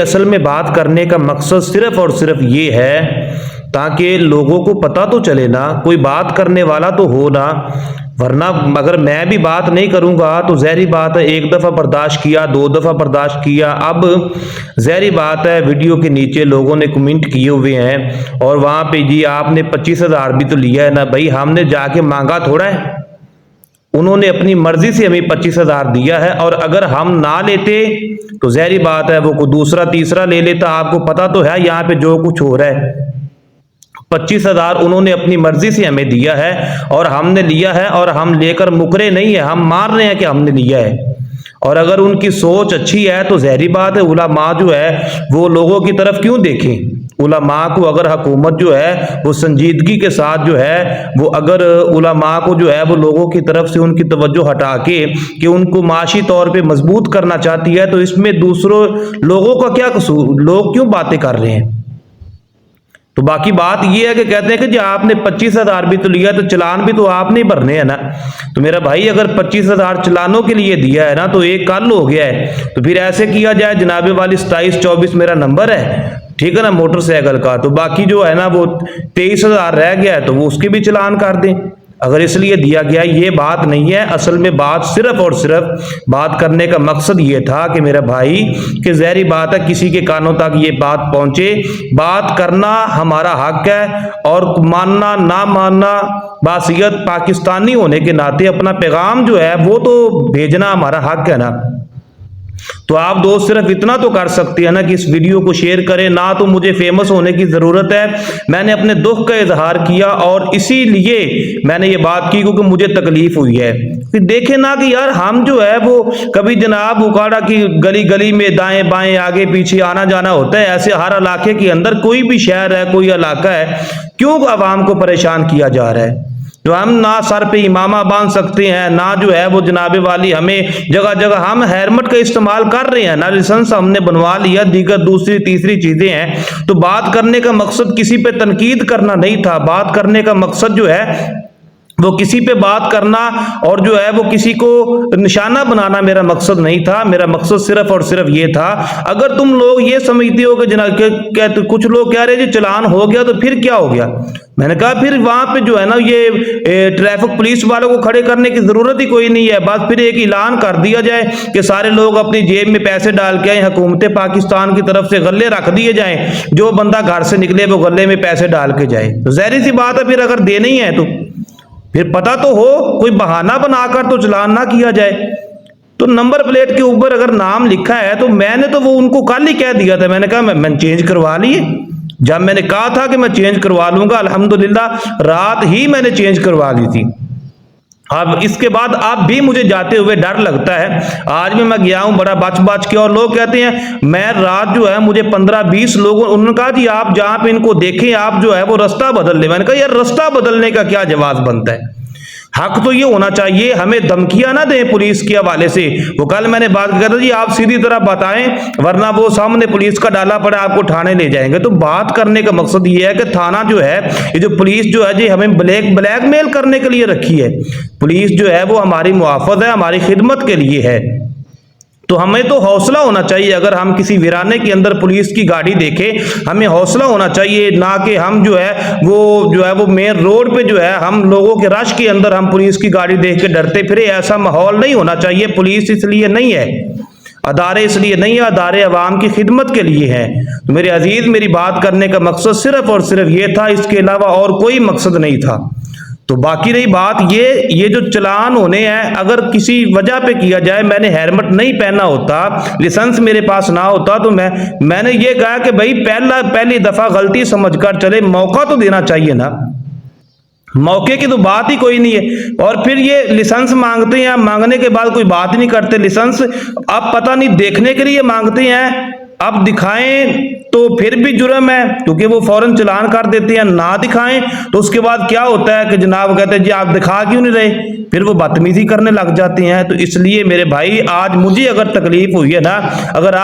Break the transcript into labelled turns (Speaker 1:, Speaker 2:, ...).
Speaker 1: असल में बात करने का मकसद सिर्फ और सिर्फ ये है ताकि लोगों को पता तो चले ना, कोई बात करने वाला तो हो ना, वरना अगर मैं भी बात नहीं करूंगा तो जहरी बात है, एक दफ़ा बर्दाश्त किया, दो दफ़ा बर्दाश्त किया, अब जहरी बात है वीडियो के नीचे लोगों ने कमेंट किए हुए हैं और वहाँ पे जी आपने 25,000 भी तो लिया है ना। भाई हमने जाके मांगा थोड़ा है, उन्होंने अपनी मर्जी से हमें 25,000 दिया है और अगर हम ना लेते तो जहरी बात है वो कोई दूसरा तीसरा ले लेता। आपको पता तो है यहाँ पे जो कुछ हो रहा है। 25,000 उन्होंने अपनी मर्जी से हमें दिया है और हमने लिया है और हम लेकर मुकरे नहीं है, हम मान रहे हैं कि हमने लिया है। और अगर उनकी सोच अच्छी है तो जहरी बात है उलमा जो है वो लोगों की तरफ क्यों देखें। उलमा को अगर हुकूमत जो है वो संजीदगी के साथ जो है वो अगर उलमा को जो है वो लोगों की तरफ से उनकी तवज्जो हटा के कि उनको माशी तौर पे मजबूत करना चाहती है तो इसमें दूसरों लोगों का क्या कसूर, लोग क्यों बातें कर रहे हैं। तो बाकी बात ये है कि कहते हैं कि जी आपने 25,000 भी तो लिया तो चलान भी तो आपने भरने हैं ना। तो मेरा भाई अगर 25,000 चलानों के लिए दिया है ना तो एक कल हो गया है, तो फिर ऐसे किया जाए जनाबे वाली 2724 मेरा नंबर है, ठीक है ना, मोटरसाइकिल का। तो बाकी जो है ना वो 23,000 रह गया है तो वो उसके भी चलान कर दें अगर इसलिए दिया गया। ये बात नहीं है, असल में बात सिर्फ और सिर्फ बात करने का मकसद ये था कि मेरा भाई कि जहरी बात है किसी के कानों तक ये बात पहुंचे। बात करना हमारा हक है और मानना ना मानना बासियत पाकिस्तानी होने के नाते अपना पैगाम जो है वो तो भेजना हमारा हक है ना। तो आप दोस्त सिर्फ इतना तो कर सकते हैं ना कि इस वीडियो को शेयर करें। ना तो मुझे फेमस होने की जरूरत है, मैंने अपने दुख का इजहार किया और इसीलिए मैंने ये बात की क्योंकि मुझे तकलीफ हुई है। कि देखें ना कि यार हम जो है वो कभी जनाब उकाड़ा की गली गली में दाएं बाएं आगे पीछे आना जाना होता है, ऐसे हर इलाके के अंदर कोई भी शहर है कोई इलाका है, क्यों आवाम को परेशान किया जा रहा है। जो हम ना सर पे इमामा बांध सकते हैं ना जो है वो जनाबे वाली हमें जगह जगह हम हेलमेट का इस्तेमाल कर रहे हैं ना, लाइसेंस हमने बनवा लिया, दीगर दूसरी तीसरी चीजें हैं। तो बात करने का मकसद किसी पे तनकीद करना नहीं था, बात करने का मकसद जो है वो किसी पे बात करना और जो है वो किसी को निशाना बनाना मेरा मकसद नहीं था। मेरा मकसद सिर्फ और सिर्फ ये था। अगर तुम लोग ये समझते हो कि जनाब कुछ लोग कह रहे हैं जी चलान हो गया तो फिर क्या हो गया, मैंने कहा फिर वहां पे जो है ना ये ट्रैफिक पुलिस वालों को खड़े करने की जरूरत ही कोई नहीं है। बस फिर एक ऐलान कर दिया जाए कि सारे लोग अपनी जेब में पैसे डाल के आए, हुकूमत पाकिस्तान की तरफ से गले रख दिए जाएं, जो बंदा घर से निकले वो गले में पैसे डाल के जाए। तो जाहिर सी बात है फिर अगर देने ही है तो फिर पता तो हो, कोई बहाना बनाकर तो चलान ना किया जाए। तो नंबर प्लेट के ऊपर अगर नाम लिखा है तो मैंने तो वो उनको कल ही कह दिया था, मैंने कहा मैं चेंज करवा लिए। जब मैंने कहा था कि मैं चेंज करवा लूंगा, अल्हम्दुलिल्लाह रात ही मैंने चेंज करवा ली थी। अब इसके बाद अब भी मुझे जाते हुए डर लगता है। आज भी मैं गया हूं बड़ा बच के और लोग कहते हैं मैं रात जो है मुझे 15-20 लोगों उन्होंने कहा जी आप जहां पे इनको देखें आप जो है वो रास्ता बदल ले। मैंने कहा यार रास्ता बदलने का क्या जवाब बनता है, हक तो ये होना चाहिए, हमें धमकियां ना दें पुलिस के हवाले से। वो कल मैंने बात किया था जी आप सीधी तरह बताएं वरना वो सामने पुलिस का डाला पड़ा आपको थाने ले जाएंगे। तो बात करने का मकसद ये है कि थाना जो है ये जो पुलिस जो है जी हमें ब्लैकमेल करने के लिए रखी है। पुलिस जो है वो हमारी मुआफ़ज़त है, हमारी खिदमत के लिए है। तो हमें तो हौसला होना चाहिए, अगर हम किसी वीराने के अंदर पुलिस की गाड़ी देखें हमें हौसला होना चाहिए, ना कि हम जो है वो मेन रोड पे जो है हम लोगों के रश के अंदर हम पुलिस की गाड़ी देख के डरते फिरे। ऐसा माहौल नहीं होना चाहिए। पुलिस इसलिए नहीं है, अदारे इसलिए नहीं है, अदारे अवाम की खिदमत के लिए हैं। तो मेरे अजीज मेरी बात करने का मकसद सिर्फ और सिर्फ ये था, इसके अलावा और कोई मकसद नहीं था। तो बाकी रही बात ये जो चलान होने हैं अगर किसी वजह पे किया जाए, मैंने हेलमेट नहीं पहना होता, लाइसेंस मेरे पास ना होता तो मैंने ये कहा कि भाई पहली दफा गलती समझकर चले, मौका तो देना चाहिए ना। मौके की तो बात ही कोई नहीं है। और फिर ये लाइसेंस मांगते हैं, मांगने के बाद कोई बात ही नहीं करते। लाइसेंस अब पता नहीं देखने के लिए मांगते हैं, अब दिखाएं तो फिर भी जुर्म है क्योंकि वो फौरन चलान कर देते हैं। ना दिखाएं तो उसके बाद क्या होता है कि जनाब कहते हैं जी आप दिखा क्यों नहीं रहे, फिर वो बदतमीजी करने लग जाते हैं। तो इसलिए मेरे भाई आज मुझे अगर तकलीफ हुई है ना, अगर